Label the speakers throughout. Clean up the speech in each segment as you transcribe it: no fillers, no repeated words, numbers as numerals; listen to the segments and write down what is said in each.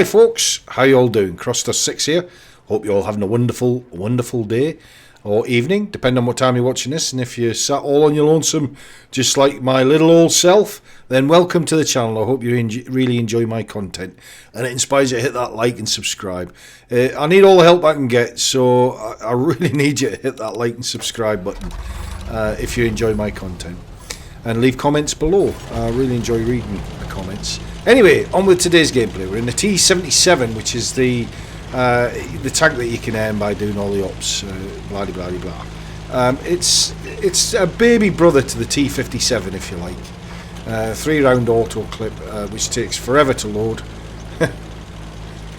Speaker 1: Hi folks, how you all doing? Crossdust6 here. Hope you're all having a wonderful, wonderful day or evening, depending on what time you're watching this. And if you're sat all on your lonesome, just like my little old self, then welcome to the channel. I hope you really enjoy my content and it inspires you to hit that like and subscribe. I need all the help I can get, so I really need you to hit that like and subscribe button if you enjoy my content. And leave comments below. I really enjoy reading the comments. Anyway, on with today's gameplay. We're in the T77, which is the tank that you can earn by doing all the ops, blah blah blah blah. It's a baby brother to the T57, if you like. 3-round auto clip, which takes forever to load,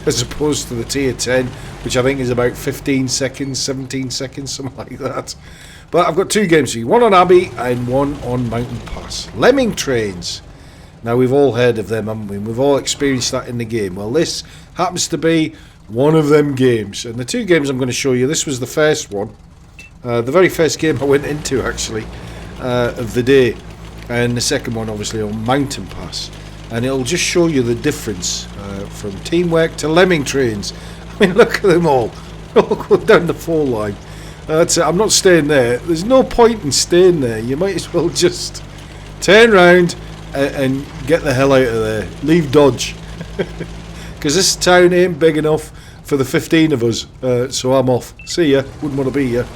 Speaker 1: as opposed to the Tier 10, which I think is about 15 seconds, 17 seconds, something like that. But I've got two games for you, one on Abbey and one on Mountain Pass. Lemming trains. Now, we've all heard of them, haven't we? We've all experienced that in the game. Well, this happens to be one of them games. And the two games I'm going to show you, this was the first one. The very first game I went into, actually, of the day. And the second one, obviously, on Mountain Pass. And it'll just show you the difference from teamwork to lemming trains. I mean, look at them all. All going down the four line. That's it. I'm not staying there. There's no point in staying there. You might as well just turn round and get the hell out of there. Leave Dodge. Because this town ain't big enough for the 15 of us. So I'm off. See ya. Wouldn't want to be here.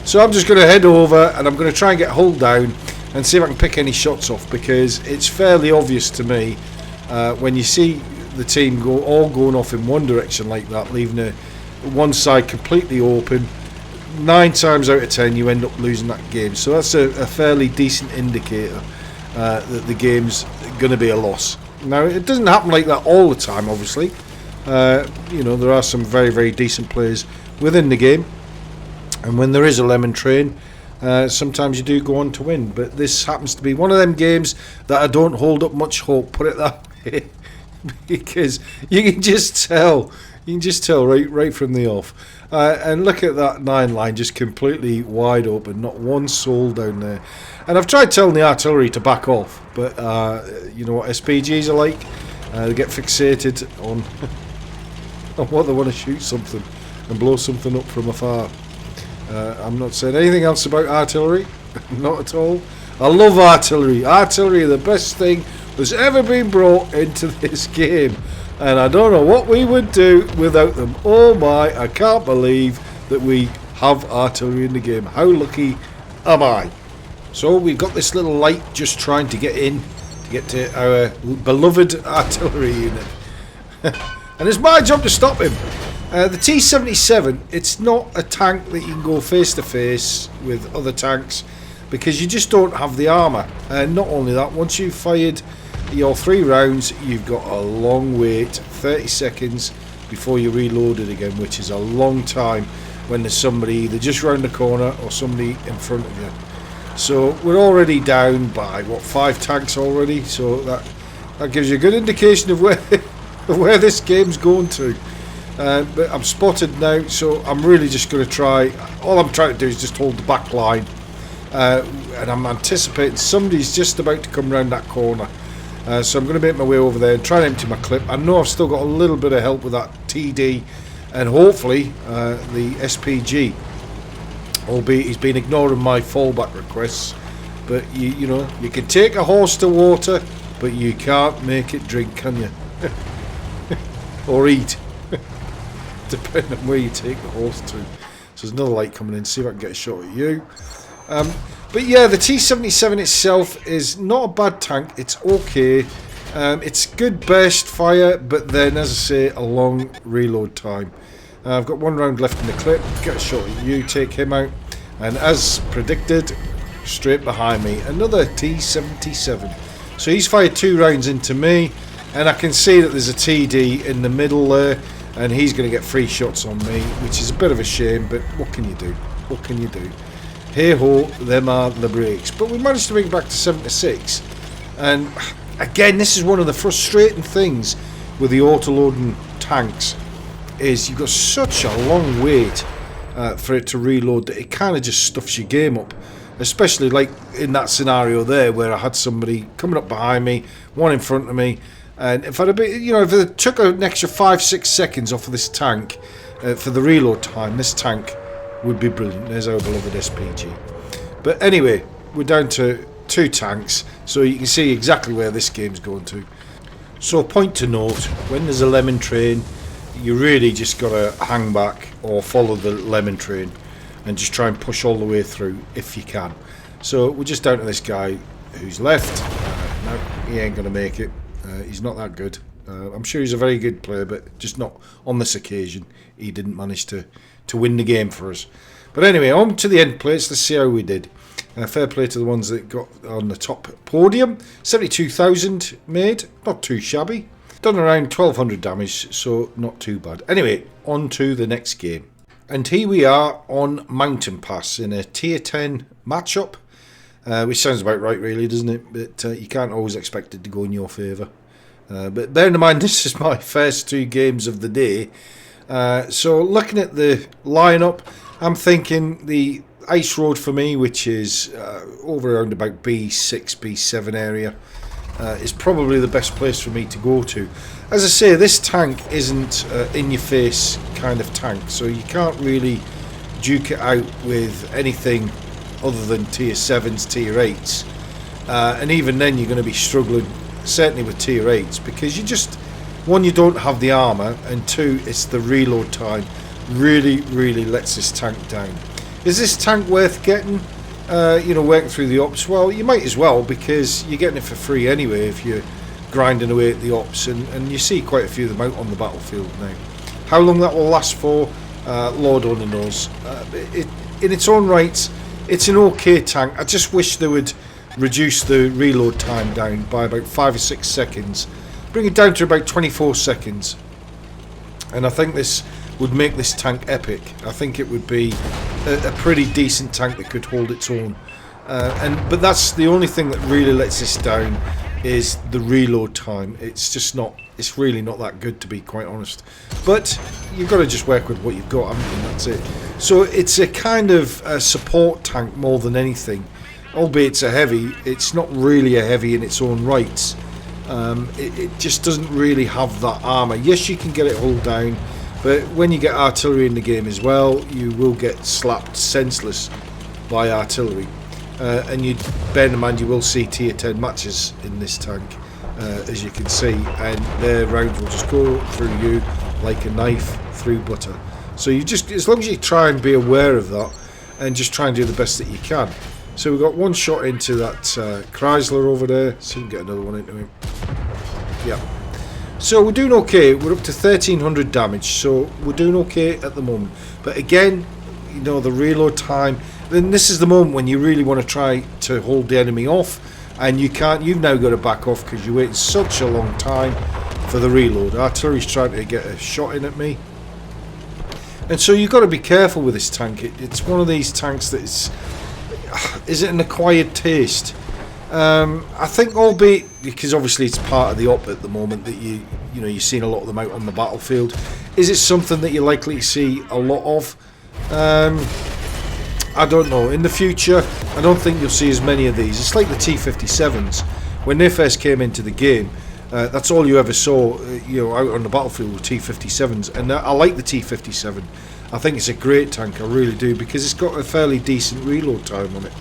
Speaker 1: So I'm just going to head over and I'm going to try and get hold down and see if I can pick any shots off, because it's fairly obvious to me when you see the team all going off in one direction like that, leaving one side completely open. 9 times out of 10 you end up losing that game. So that's a fairly decent indicator that the game's going to be a loss. Now, it doesn't happen like that all the time, obviously. You know, there are some very, very decent players within the game, and when there is a lemon train, sometimes you do go on to win. But this happens to be one of them games that I don't hold up much hope, put it that way, because you can just tell right from the off. And look at that 9 line, just completely wide open, not one soul down there. And I've tried telling the artillery to back off, but you know what SPGs are like. They get fixated on what they want to shoot something and blow something up from afar. I'm not saying anything else about artillery, not at all. I love artillery. Artillery are the best thing that's ever been brought into this game. And I don't know what we would do without them. Oh my, I can't believe that we have artillery in the game. How lucky am I? So we've got this little light just trying to get in, to get to our beloved artillery unit. And it's my job to stop him. The T77, it's not a tank that you can go face to face with other tanks, because you just don't have the armour. And not only that, once you've fired your 3 rounds, you've got a long wait, 30 seconds before you reload it again, which is a long time when there's somebody either just round the corner or somebody in front of you. So we're already down by what, 5 tanks already, so that gives you a good indication of where this game's going to. But I'm spotted now, so I'm really just going to try. All I'm trying to do is just hold the back line, and I'm anticipating somebody's just about to come round that corner. So I'm going to make my way over there and try and empty my clip. I know I've still got a little bit of help with that TD and hopefully the SPG, albeit he's been ignoring my fallback requests. But you know, you can take a horse to water, but you can't make it drink, can you? Or eat, depending on where you take the horse to. So there's another light coming in. See if I can get a shot at you. But yeah, the T77 itself is not a bad tank. It's okay. It's good burst fire, but then, as I say, a long reload time. I've got 1 round left in the clip. Get a shot at you, take him out. And as predicted, straight behind me, another T77. So he's fired 2 rounds into me, and I can see that there's a TD in the middle there, and he's going to get 3 shots on me, which is a bit of a shame, but what can you do? What can you do? Hey ho, them are the breaks. But we managed to bring it back to 7-6. And again, this is one of the frustrating things with the auto-loading tanks, is you've got such a long wait for it to reload that it kind of just stuffs your game up. Especially like in that scenario there where I had somebody coming up behind me, one in front of me, And if I'd have been, if it took an extra 5-6 seconds off of this tank for the reload time, this tank would be brilliant. There's our beloved SPG. But anyway, we're down to 2 tanks, so you can see exactly where this game's going to. So a point to note, when there's a lemon train, you really just got to hang back or follow the lemon train and just try and push all the way through if you can. So we're just down to this guy who's left. No, he ain't going to make it. He's not that good. I'm sure he's a very good player, but just not on this occasion. He didn't manage to win the game for us. But anyway, on to the end plates. Let's see how we did. Fair play to the ones that got on the top podium. 72,000 made. Not too shabby. Done around 1,200 damage, so not too bad. Anyway, on to the next game. And here we are on Mountain Pass in a Tier 10 matchup. Which sounds about right, really, doesn't it? But you can't always expect it to go in your favour. But bearing in mind, this is my first 2 games of the day. So looking at the lineup, I'm thinking the Ice Road for me, which is over around about B6, B7 area, is probably the best place for me to go to. As I say, this tank isn't in-your-face kind of tank, so you can't really duke it out with anything other than Tier 7s, Tier 8s. And even then you're going to be struggling, certainly with Tier 8s, because you just, 1, you don't have the armour, and 2, it's the reload time really lets this tank down. Is this tank worth getting? Working through the ops? Well, you might as well, because you're getting it for free anyway if you're grinding away at the ops, and you see quite a few of them out on the battlefield now. How long that will last for, Lord only knows. In its own right, it's an okay tank. I just wish they would reduce the reload time down by about 5 or 6 seconds. Bring it down to about 24 seconds. And I think this would make this tank epic. I think it would be a pretty decent tank that could hold its own. But that's the only thing that really lets this down, is the reload time. It's just not, it's really not that good, to be quite honest. But you've got to just work with what you've got, haven't you? That's it. So it's a kind of a support tank more than anything. Albeit it's a heavy, it's not really a heavy in its own rights. It just doesn't really have that armour. Yes, you can get it hull down, but when you get artillery in the game as well, you will get slapped senseless by artillery. And you bear in mind, you will see Tier 10 matches in this tank, as you can see, and their rounds will just go through you like a knife through butter. So you just, as long as you try and be aware of that, and just try and do the best that you can. So we've got 1 shot into that Chrysler over there, so we can get another one into him. Yeah. So we're doing okay. We're up to 1,300 damage, so we're doing okay at the moment. But again, the reload time, then this is the moment when you really want to try to hold the enemy off, and you can't. You've now got to back off because you're waiting such a long time for the reload. Artillery's trying to get a shot in at me. And so you've got to be careful with this tank. It's one of these tanks that is it an acquired taste? I think, albeit because obviously it's part of the op at the moment, that you're seeing a lot of them out on the battlefield. Is it something that you're likely to see a lot of? I don't know. In the future, I don't think you'll see as many of these. It's like the T77s. When they first came into the game, that's all you ever saw, out on the battlefield with T77s. And I like the T77. I think it's a great tank, I really do, because it's got a fairly decent reload time on it.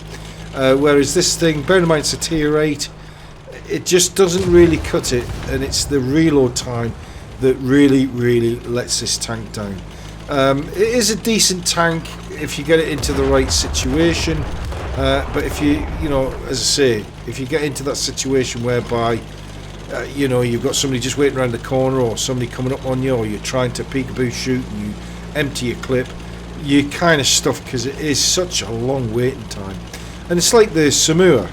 Speaker 1: Whereas this thing, bear in mind it's a Tier 8, it just doesn't really cut it, and it's the reload time that really lets this tank down. It is a decent tank if you get it into the right situation, but if as I say, if you get into that situation whereby you've got somebody just waiting around the corner, or somebody coming up on you, or you're trying to peekaboo shoot and you empty your clip, you're kind of stuffed because it is such a long waiting time. And it's like the Samura,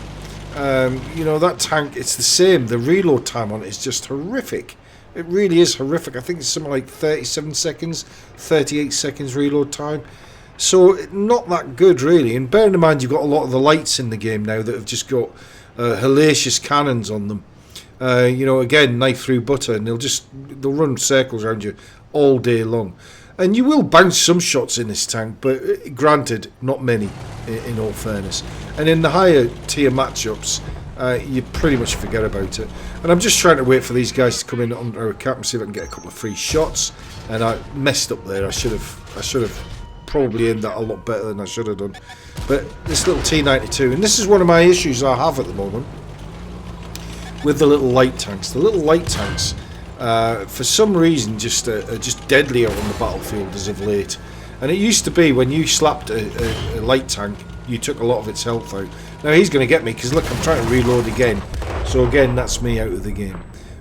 Speaker 1: that tank, it's the same. The reload time on it is just horrific. It really is horrific. I think it's something like 37 seconds, 38 seconds reload time. So not that good, really. And bearing in mind, you've got a lot of the lights in the game now that have just got hellacious cannons on them. Again, knife through butter, and they'll run circles around you all day long. And you will bounce some shots in this tank, but granted, not many, in all fairness. And in the higher tier matchups, you pretty much forget about it. And I'm just trying to wait for these guys to come in under a cap and see if I can get a couple of free shots. And I messed up there. I should have probably aimed that a lot better than I should have done. But this little T92, and this is one of my issues I have at the moment with the little light tanks. The little light tanks, for some reason, are just deadlier on the battlefield as of late. And it used to be when you slapped a light tank, you took a lot of its health out. Now he's going to get me because look, I'm trying to reload again. So again, that's me out of the game.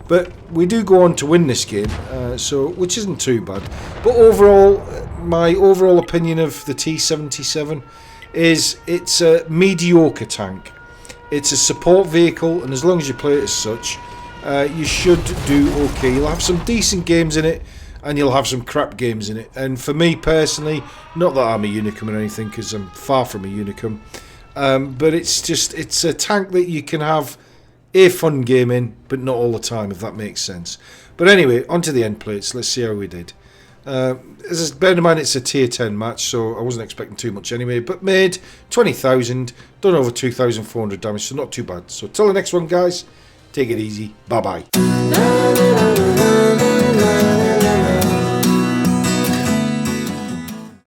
Speaker 1: But we do go on to win this game, which isn't too bad. But overall, my overall opinion of the T77 is it's a mediocre tank. It's a support vehicle, and as long as you play it as such, you should do okay. You'll have some decent games in it, and you'll have some crap games in it. And for me personally, not that I'm a Unicum or anything, because I'm far from a Unicum, but it's a tank that you can have a fun game in, but not all the time, if that makes sense. But anyway, onto the end plates. Let's see how we did. Bear in mind it's a tier 10 match, so I wasn't expecting too much anyway, but made 20,000, done over 2,400 damage, so not too bad. So till the next one, guys, take it easy. Bye bye.